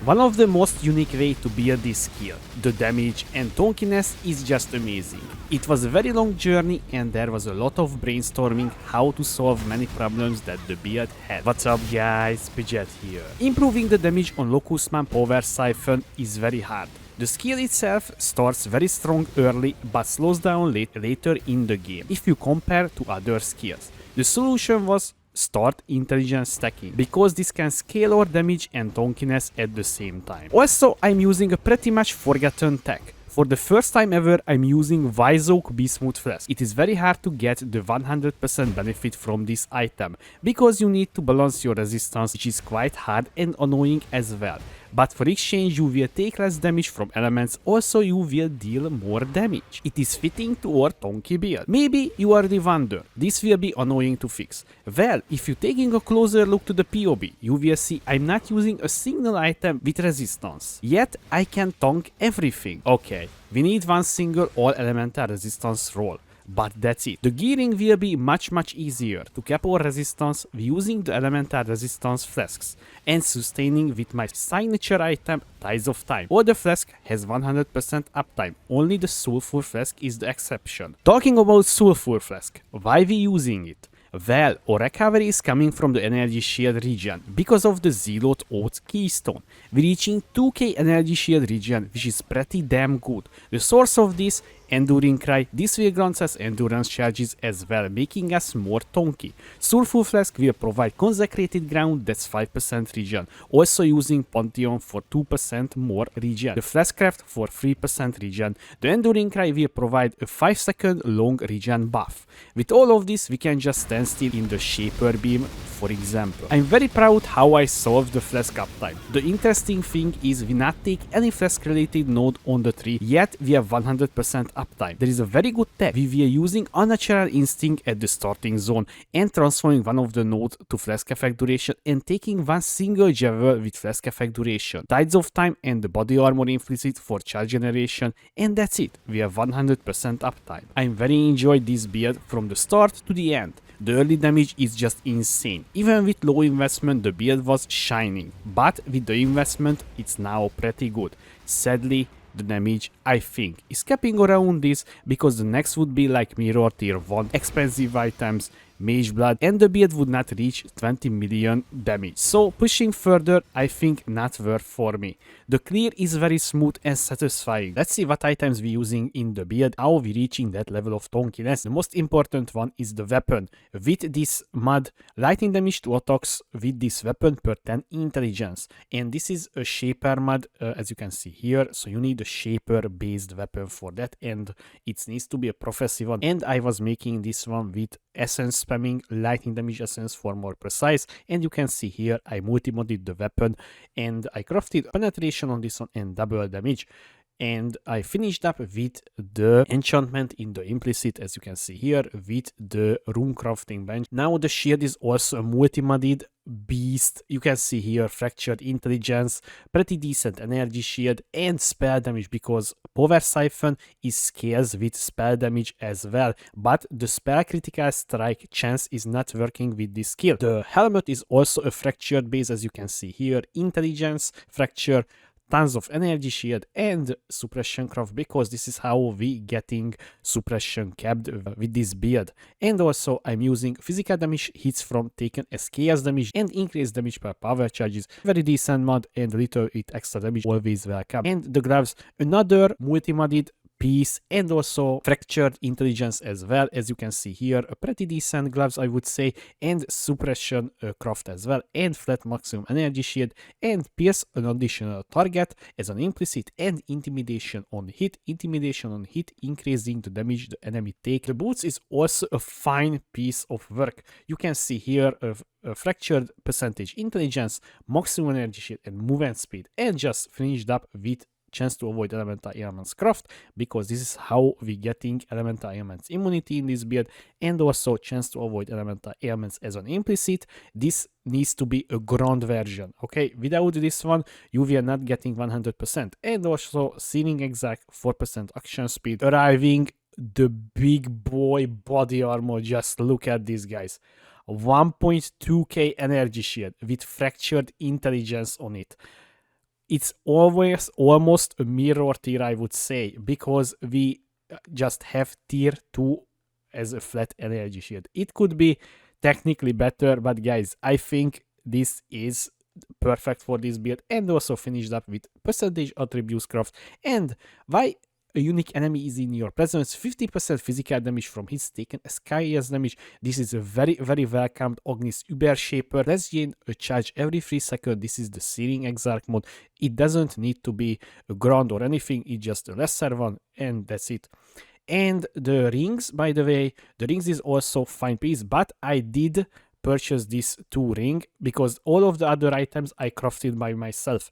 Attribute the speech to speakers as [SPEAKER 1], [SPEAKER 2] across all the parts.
[SPEAKER 1] One of the most unique way to build this skill, the damage and Tonkiness is just amazing. It was a very long journey and there was a lot of brainstorming how to solve many problems that the build had. What's up guys, Pidget here. Improving the damage on Locus Man Power Siphon is very hard. The skill itself starts very strong early but slows down later in the game if you compare to other skills. The solution was start intelligence stacking, because this can scale our damage and Tonkiness at the same time. Also, I'm using a pretty much forgotten tech. For the first time ever, I'm using Wise Oak Bismuth Flask. It is very hard to get the 100% benefit from this item, because you need to balance your resistance, which is quite hard and annoying as well. But for exchange you will take less damage from elements, also you will deal more damage. It is fitting to our Tonky build. Maybe you already wonder, this will be annoying to fix. Well, if you're taking a closer look to the POE, you will see I'm not using a single item with resistance. Yet I can tonk everything. Okay, we need one single all elemental resistance roll. But that's it. The gearing will be much easier to cap our resistance using the elemental resistance flasks and sustaining with my signature item Tides of Time. All the flask has 100% uptime, only the sulfur flask is the exception. Talking about sulfur flask, why we using it? Well, our recovery is coming from the energy shield region because of the Zealot Oath keystone. We're reaching 2k energy shield region, which is pretty damn good. The source of this, Enduring Cry, this will grant us endurance charges as well, making us more tonky. Sulfur Flask will provide consecrated ground, that's 5% regen, also using Pantheon for 2% more regen. The Flashcraft for 3% regen. The Enduring Cry will provide a 5-second long regen buff. With all of this, we can just stand still in the Shaper Beam, for example. I'm very proud how I solved the Flask uptime. The interesting thing is we not take any Flask related node on the tree, yet we have 100% uptime. There is a very good tech. We were using Unnatural Instinct at the starting zone and transforming one of the nodes to Flask effect duration and taking one single Javel with Flask effect duration, Tides of Time and the body armor implicit for charge generation, and that's it. We have 100% uptime. I very enjoyed this build from the start to the end. The early damage is just insane. Even with low investment the build was shining, but with the investment it's now pretty good. Sadly, the damage, I think, is capping around this because the next would be like Mirror Tier 1, expensive items, Mage Blood, and the build would not reach 20 million damage. So pushing further, I think not worth for me. The clear is very smooth and satisfying. Let's see what items we're using in the build, how we reaching that level of Tonkiness. The most important one is the weapon. With this mod, lightning damage to attacks with this weapon per 10 intelligence. And this is a Shaper mod, as you can see here. So you need a Shaper based weapon for that, and it needs to be a prophecy one. And I was making this one with essence spamming, lightning damage essence for more precise, and you can see here I multi-modded the weapon and I crafted penetration on this one and double damage. And I finished up with the enchantment in the implicit, as you can see here, with the rune crafting bench. Now the shield is also a multi-modded beast. You can see here fractured intelligence, pretty decent energy shield, and spell damage, because Power Siphon is scales with spell damage as well, but the spell critical strike chance is not working with this skill. The helmet is also a fractured base, as you can see here, intelligence, fracture, tons of energy shield and suppression craft, because this is how we getting suppression capped with this build. And also I'm using physical damage hits from taken as chaos damage and increased damage per power charges. Very decent mod, and little it extra damage always welcome. And the gloves, another multi-modded piece, and also fractured intelligence as well, as you can see here, a pretty decent gloves I would say, and suppression craft as well, and flat maximum energy shield, and pierce an additional target as an implicit, and intimidation on hit increasing the damage the enemy take. The boots is also a fine piece of work. You can see here a fractured percentage intelligence, maximum energy shield and movement speed, and just finished up with chance to avoid elemental ailments craft, because this is how we getting elemental ailments immunity in this build, and also chance to avoid elemental ailments as an implicit. This needs to be a ground version, okay? Without this one you will not getting 100%. And also ceiling exact 4% action speed, arriving the big boy body armor. Just look at this, guys. 1.2k energy shield with fractured intelligence on it. it's always almost a mirror tier, I would say, because we just have tier 2 as a flat energy shield. It could be technically better, but guys, I think this is perfect for this build, and also finished up with percentage attributes craft. And why a unique enemy is in your presence, 50% physical damage from hits taken as carriers damage. This is a very welcomed Ognis Uber Shaper. Let's gain a charge every 3 seconds. This is the Searing Exarch mode. It doesn't need to be a ground or anything, it's just a lesser one, and that's it. And the rings, by the way, the rings is also fine piece, but I did purchase this 2 ring because all of the other items I crafted by myself.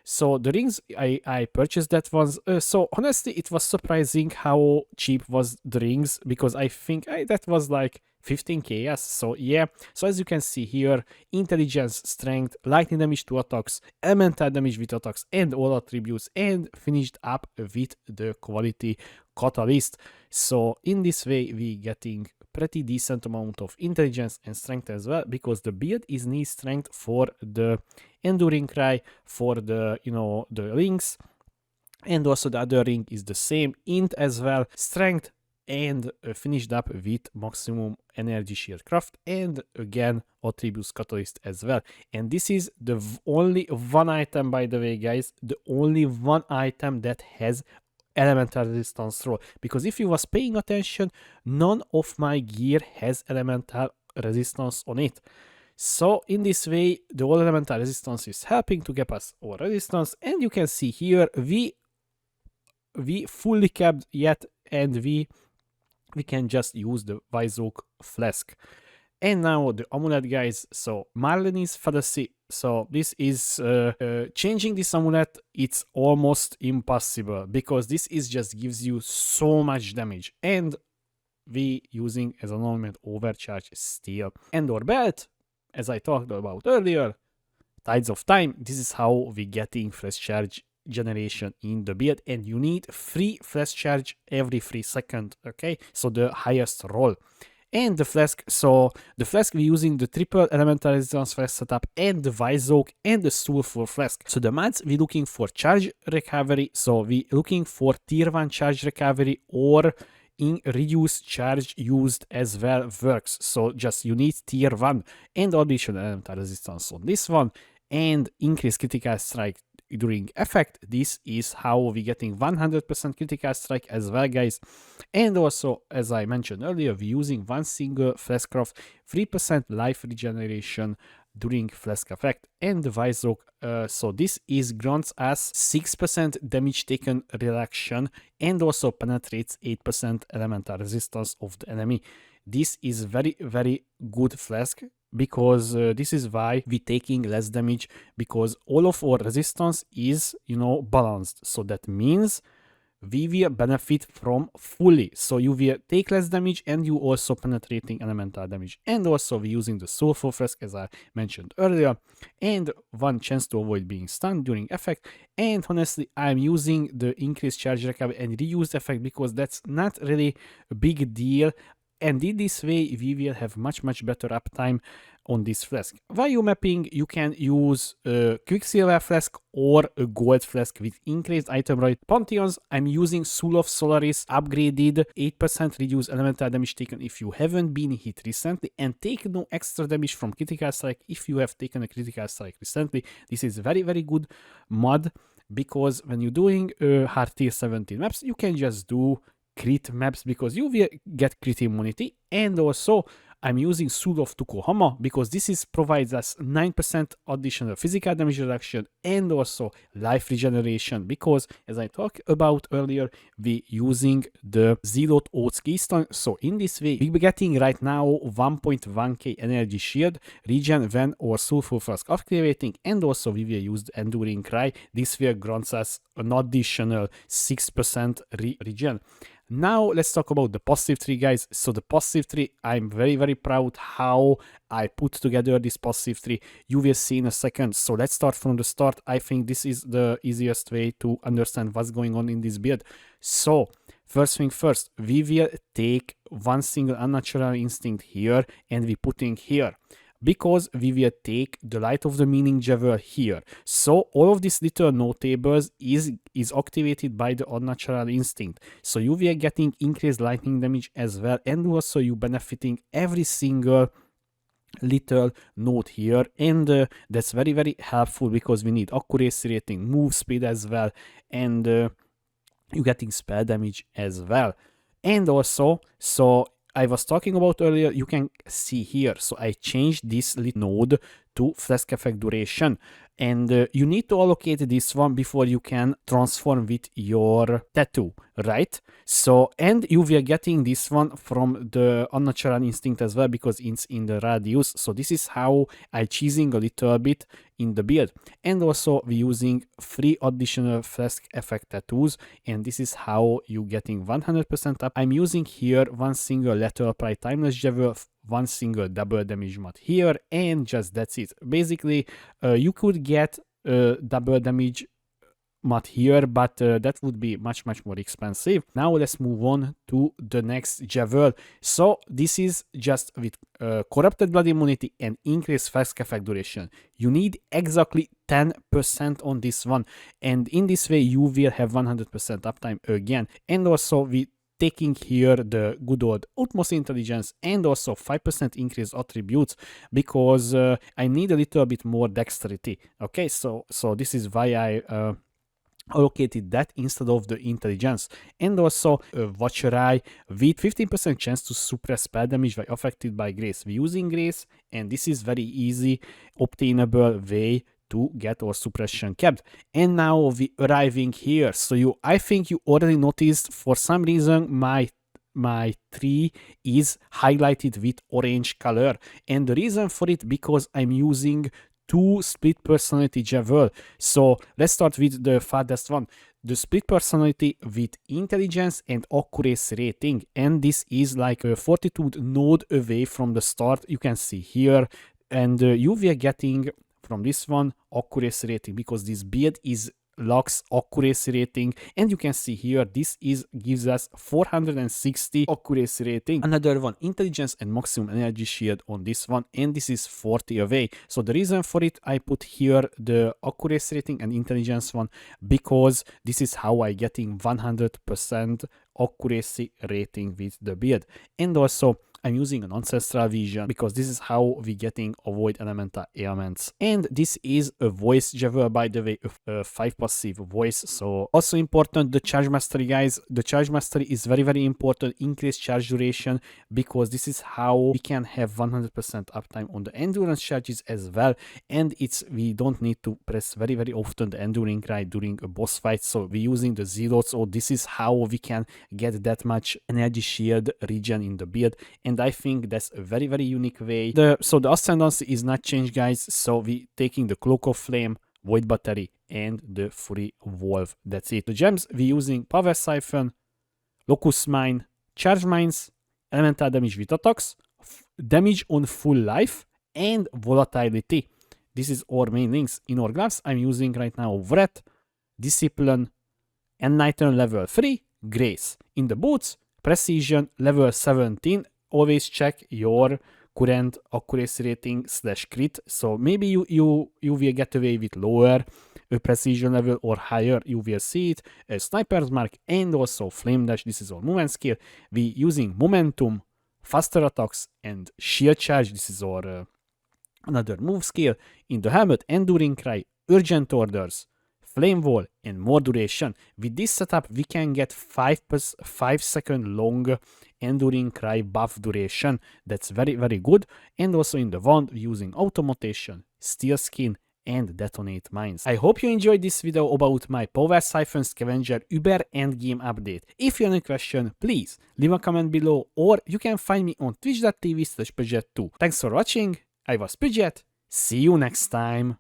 [SPEAKER 1] So the rings, I purchased that ones. So honestly, it was surprising how cheap was the rings, because I think that was like 15k, yes. So yeah, so as you can see here, intelligence, strength, lightning damage to attacks, elemental damage with attacks, and all attributes, and finished up with the quality catalyst. So in this way, we getting pretty decent amount of intelligence and strength as well, because the build is need strength for the enduring cry, for the, you know, the rings, and also the other ring is the same, int as well, strength, and finished up with maximum energy shield craft, and again attributes catalyst as well. And this is the only one item, by the way guys, the only one item that has elemental resistance roll, because if you was paying attention, none of my gear has elemental resistance on it. So in this way, the all elemental resistance is helping to get us our resistance, and you can see here we fully capped yet, and we can just use the Vizok Flask. And now the amulet, guys. So Marlene's Fallacy. So this is changing this amulet. It's almost impossible, because this is just gives you so much damage, and we using as an ornament overcharge steel. And our belt, as I talked about earlier, Tides of Time. This is how we getting fresh charge generation in the build, and you need 3 flash charge every 3 seconds. Okay, so the highest roll. And the Flask, so the Flask we're using the triple elemental resistance Flask setup, and the Vizok and the Sulfur Flask. So the mods we're looking for charge recovery, so we looking for tier 1 charge recovery, or in reduced charge used as well works. So just you need tier 1 and additional elemental resistance on this one, and increase critical strike during effect. This is how we getting 100% critical strike as well, guys. And also, as I mentioned earlier, we're using one single Flask craft, 3% life regeneration during Flask effect, and the Vizok. So this is grants us 6% damage taken reduction, and also penetrates 8% elemental resistance of the enemy. This is very good Flask, because this is why we taking less damage, because all of our resistance is, you know, balanced. So that means we will benefit from fully. So you will take less damage, and you also penetrating elemental damage. And also we're using the Sulfur Flask, as I mentioned earlier, and one chance to avoid being stunned during effect. And honestly, I'm using the increased charge recovery and reused effect, because that's not really a big deal. And in this way, we will have much better uptime on this Flask. Value mapping, you can use a Quicksilver Flask or a Gold Flask with increased item rate. Pantheons, I'm using Soul of Solaris upgraded, 8% reduce elemental damage taken if you haven't been hit recently, and take no extra damage from critical strike if you have taken a critical strike recently. This is very good mod, because when you're doing hard tier 17 maps, you can just do crit maps, because you will get crit immunity. And also I'm using Soul of Tukohama, because this is provides us 9% additional physical damage reduction, and also life regeneration, because as I talked about earlier, we using the Zealot Oaths keystone. So in this way, we're getting right now 1.1k energy shield regen when our Sulfur Flask activating, and also we will use the Enduring Cry. This will grants us an additional 6% regen. Now let's talk about the passive tree, guys. So the passive tree, I'm very proud how I put together this passive tree. You will see in a second. So let's start from the start. I think this is the easiest way to understand what's going on in this build. So first thing first, we will take one single unnatural instinct here, and we putting here. because we will take the Light of the Meaning Javel here. So all of these little notables is activated by the Unnatural Instinct. So you will getting increased lightning damage as well, and also you benefiting every single little note here, and that's very, very helpful because we need accuracy rating, move speed as well, and you're getting spell damage as well. And also, so I was talking about earlier, you can see here, so I changed this little node to Flask effect duration, and you need to allocate this one before you can transform with your tattoo, right? So, and you will getting this one from the Unnatural Instinct as well because it's in the radius. So this is how I choosing a little bit in the build. And also we're using 3 additional Flask effect tattoos, and this is how you getting 100% up. I'm using here one single lateral pride timeless javel, one single double damage mod here, and just that's it. Basically, you could get double damage mod here, but that would be much more expensive. Now let's move on to the next javel. So this is just with corrupted blood immunity and increased Flask effect duration. You need exactly 10% on this one, and in this way you will have 100% uptime again. And also we taking here the good old utmost intelligence and also 5% increased attributes because I need a little bit more dexterity. Okay, so this is why I allocated that instead of the intelligence. And also Watcher Eye with 15% chance to suppress spell damage when affected by grace. We're using grace, and this is very easy obtainable way to get our suppression kept. And now we arriving here. So I think you already noticed for some reason my tree is highlighted with orange color, and the reason for it because I'm using 2 split personality javel. So let's start with the farthest one, the split personality with intelligence and accuracy rating, and this is like a fortitude node away from the start. You can see here, and you will getting from this one accuracy rating because this build is locks accuracy rating, and you can see here this is gives us 460 accuracy rating. Another one, intelligence and maximum energy shield on this one, and this is 40 away. So the reason for it, I put here the accuracy rating and intelligence one because this is how I getting 100% accuracy rating with the build. And also I'm using an ancestral vision because this is how we getting avoid elemental ailments. And this is a voice javel, by the way, a 5 passive voice. So also important, the charge mastery, guys. The charge mastery is very important. Increase charge duration because this is how we can have 100% uptime on the endurance charges as well. And we don't need to press very often the enduring cry during a boss fight. So we're using the zealots. So this is how we can get that much energy shield regen in the build. And I think that's a very unique way. So the ascendancy is not changed, guys. So we taking the Cloak of Flame, Void Battery, and the Free Wolf. That's it. The gems we using Power Siphon, Locus Mine, Charge Mines, Elemental Damage with attacks, Damage on full life, and Volatility. This is our main links. In our gloves, I'm using right now Wrath, Discipline, Enlighten level 3, Grace. In the boots, Precision level 17. Always check your current accuracy rating / crit. So maybe you will get away with lower precision level or higher. You will see it. A Sniper's Mark and also Flame Dash. This is our movement skill. We using Momentum, faster attacks, and Shield Charge. This is our another move skill. In the helmet, Enduring Cry, Urgent Orders, Flame Wall, and more duration. With this setup, we can get 5 second long Enduring Cry buff duration. That's very good. And also in the wand, using Automation, Steel Skin, and Detonate Mines. I hope you enjoyed this video about my Power Siphon Scavenger Uber Endgame update. If you have any question, please leave a comment below, or you can find me on twitch.tv/Pidget2. Thanks for watching. I was Pidget. See you next time.